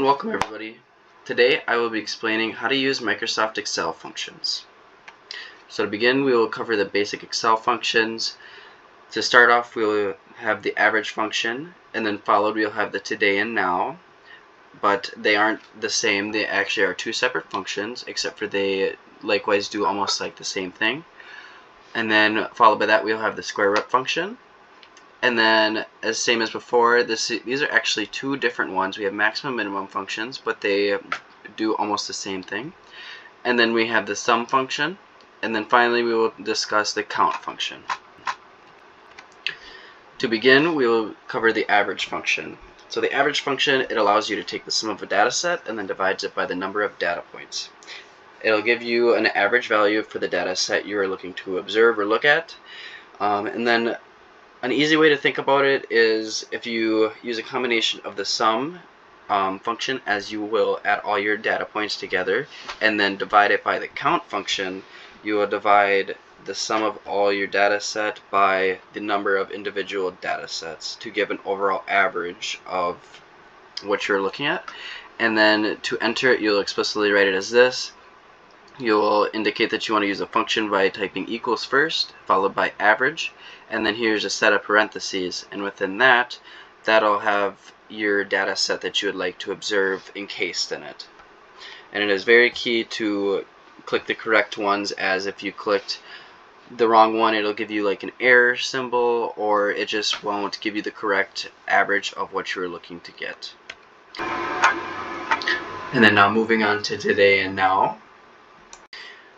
and welcome everybody. Today I will be explaining how to use Microsoft Excel functions. So to begin, we will cover the basic Excel functions. To start off, we will have the average function, and then followed we'll have the today and now, but they aren't the same. They actually are two separate functions, except for they likewise do almost like the same thing. And then followed by that we'll have the square root function. And then, as same as before, these are actually two different ones. We have maximum minimum functions, but they do almost the same thing. And then we have the sum function. And then finally we will discuss the count function. To begin, we will cover the average function. So the average function, it allows you to take the sum of a data set and then divides it by the number of data points. It'll give you an average value for the data set you are looking to observe or look at. And then an easy way to think about it is if you use a combination of the sum function, as you will add all your data points together, and then divide it by the count function, you will divide the sum of all your data set by the number of individual data sets to give an overall average of what you're looking at. And then to enter it, you'll explicitly write it as this. You'll indicate that you want to use a function by typing equals first, followed by average, and then here's a set of parentheses, and within that, that'll have your data set that you would like to observe encased in it. And it is very key to click the correct ones, as if you clicked the wrong one, it'll give you like an error symbol, or it just won't give you the correct average of what you're looking to get. And then now moving on to today and now.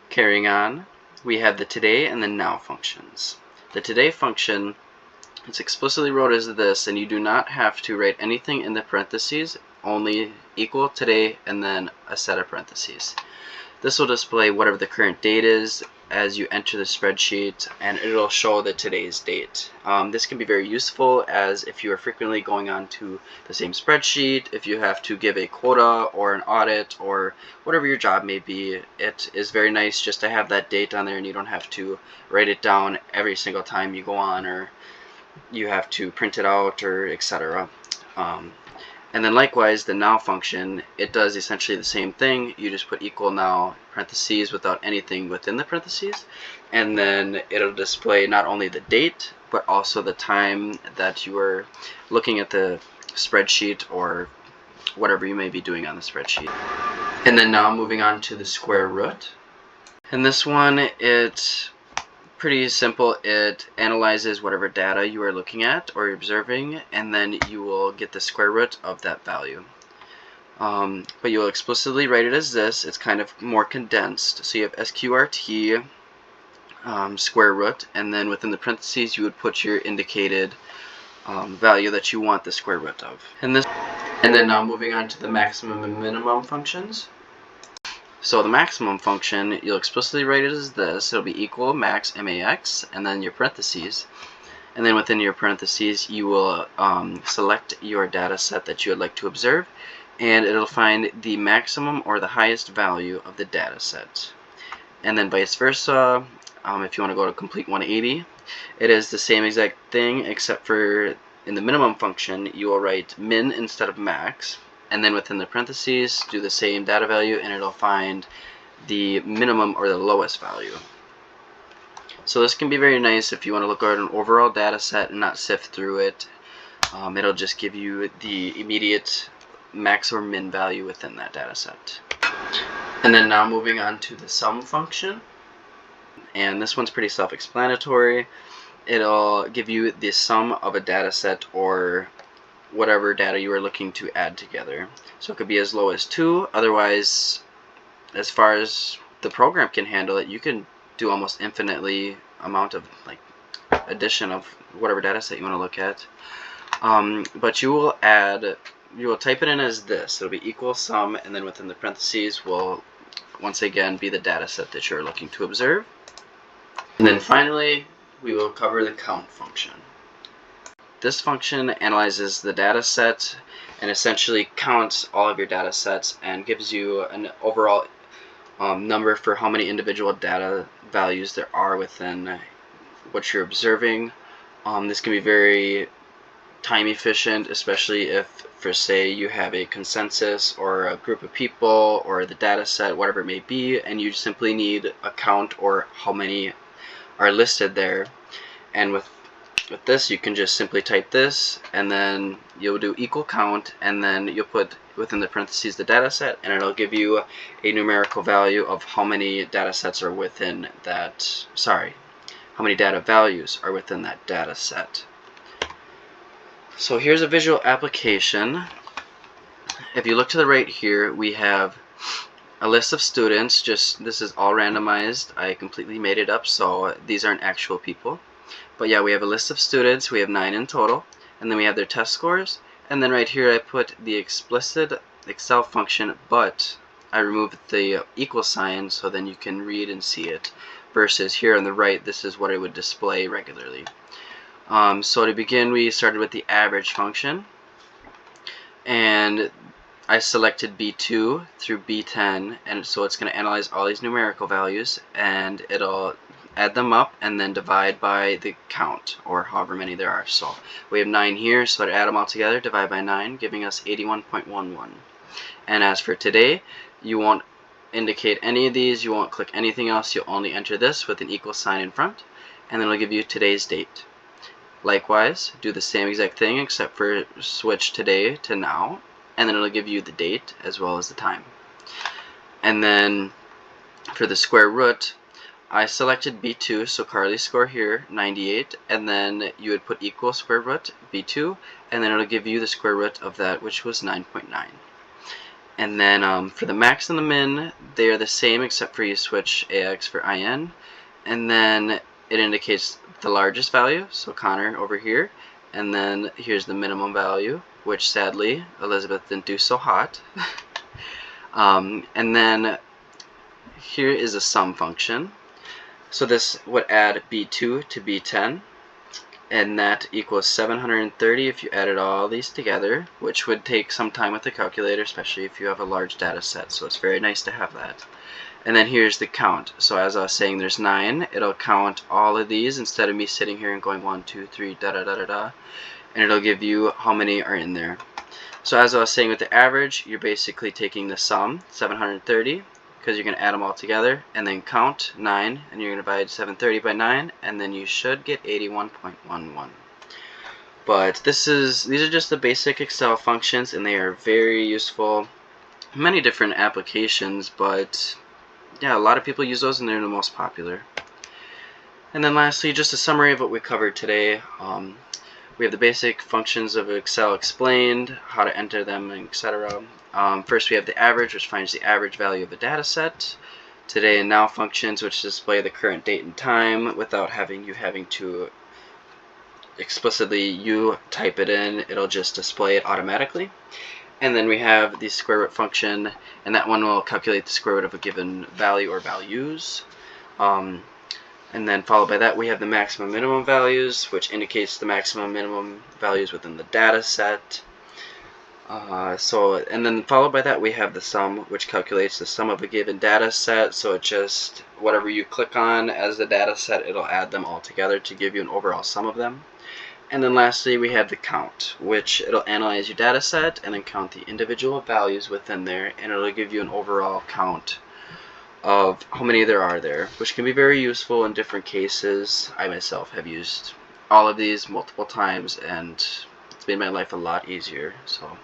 Carrying on, we have the today and the now functions. The today function, it's explicitly wrote as this, and you do not have to write anything in the parentheses, only equal today and then a set of parentheses. This will display whatever the current date is as you enter the spreadsheet, and it'll show the today's date. This can be very useful, as if you are frequently going on to the same spreadsheet, if you have to give a quota or an audit or whatever your job may be, it is very nice just to have that date on there, and you don't have to write it down every single time you go on, or you have to print it out, or etc. And then likewise, the now function, it does essentially the same thing. You just put equal now parentheses without anything within the parentheses, and then it'll display not only the date, but also the time that you are looking at the spreadsheet or whatever you may be doing on the spreadsheet. And then now moving on to the square root. And this one, it's pretty simple. It analyzes whatever data you are looking at or observing, and then you will get the square root of that value. But you'll explicitly write it as this. It's kind of more condensed. So you have SQRT square root, and then within the parentheses you would put your indicated value that you want the square root of. And then now moving on to the maximum and minimum functions. So the maximum function, you'll explicitly write it as this. It'll be equal max max, and then your parentheses. And then within your parentheses, you will select your data set that you would like to observe, and it'll find the maximum or the highest value of the data set. And then vice versa, if you want to go to complete 180, it is the same exact thing, except for in the minimum function, you will write min instead of max. And then within the parentheses, do the same data value, and it'll find the minimum or the lowest value. So this can be very nice if you want to look at an overall data set and not sift through it. It'll just give you the immediate max or min value within that data set. And then now moving on to the sum function. And this one's pretty self-explanatory. It'll give you the sum of a data set or whatever data you are looking to add together. So it could be as low as 2. Otherwise, as far as the program can handle it, you can do almost infinitely amount of like addition of whatever data set you want to look at. But you will type it in as this. It'll be equal sum, and then within the parentheses will once again be the data set that you're looking to observe. And then finally, we will cover the count function. This function analyzes the data set and essentially counts all of your data sets and gives you an overall number for how many individual data values there are within what you're observing. This can be very time efficient, especially if, for say, you have a consensus or a group of people or the data set, whatever it may be, and you simply need a count or how many are listed there. And with this, you can just simply type this, and then you'll do equal count, and then you'll put within the parentheses the data set, and it'll give you a numerical value of how many data sets are within that, how many data values are within that data set. So here's a visual application. If you look to the right here, we have a list of students. This is all randomized. I completely made it up, so these aren't actual people. But yeah, we have a list of students. We have 9 in total, and then we have their test scores. And then right here I put the explicit Excel function, but I removed the equal sign so then you can read and see it, versus here on the right, this is what it would display regularly. So to begin, we started with the average function, and I selected B2 through B10, and so it's going to analyze all these numerical values, and it'll add them up and then divide by the count, or however many there are. So we have 9 here, so to add them all together, divide by 9, giving us 81.11. And as for today, you won't indicate any of these, you won't click anything else, you'll only enter this with an equal sign in front, and then it'll give you today's date. Likewise, do the same exact thing except for switch today to now, and then it'll give you the date as well as the time. And then for the square root, I selected B2, so Carly's score here, 98, and then you would put equal square root B2, and then it'll give you the square root of that, which was 9.9. And then for the max and the min, they are the same except for you switch AX for IN, and then it indicates the largest value, so Connor over here, and then here's the minimum value, which sadly Elizabeth didn't do so hot. And then here is a sum function. So this would add B2 to B10, and that equals 730 if you added all these together, which would take some time with the calculator, especially if you have a large data set, so it's very nice to have that. And then here's the count. So as I was saying, there's 9. It'll count all of these instead of me sitting here and going 1, 2, 3, da da da da da, and it'll give you how many are in there. So as I was saying with the average, you're basically taking the sum, 730, because you're going to add them all together, and then count 9, and you're going to divide 730 by 9, and then you should get 81.11. But these are just the basic Excel functions, and they are very useful. Many different applications, but yeah, a lot of people use those, and they're the most popular. And then lastly, just a summary of what we covered today. We have the basic functions of Excel explained, how to enter them, etc. First we have the average, which finds the average value of the data set. Today and now functions, which display the current date and time without having to explicitly type it in. It'll just display it automatically. And then we have the square root function, and that one will calculate the square root of a given value or values. And then followed by that we have the maximum minimum values, which indicates the maximum minimum values within the data set. And then followed by that we have the sum, which calculates the sum of a given data set. So it just, whatever you click on as the data set, it'll add them all together to give you an overall sum of them. And then lastly we have the count, which it'll analyze your data set and then count the individual values within there, and it'll give you an overall count of how many there are there, which can be very useful in different cases. I myself have used all of these multiple times, and it's made my life a lot easier. So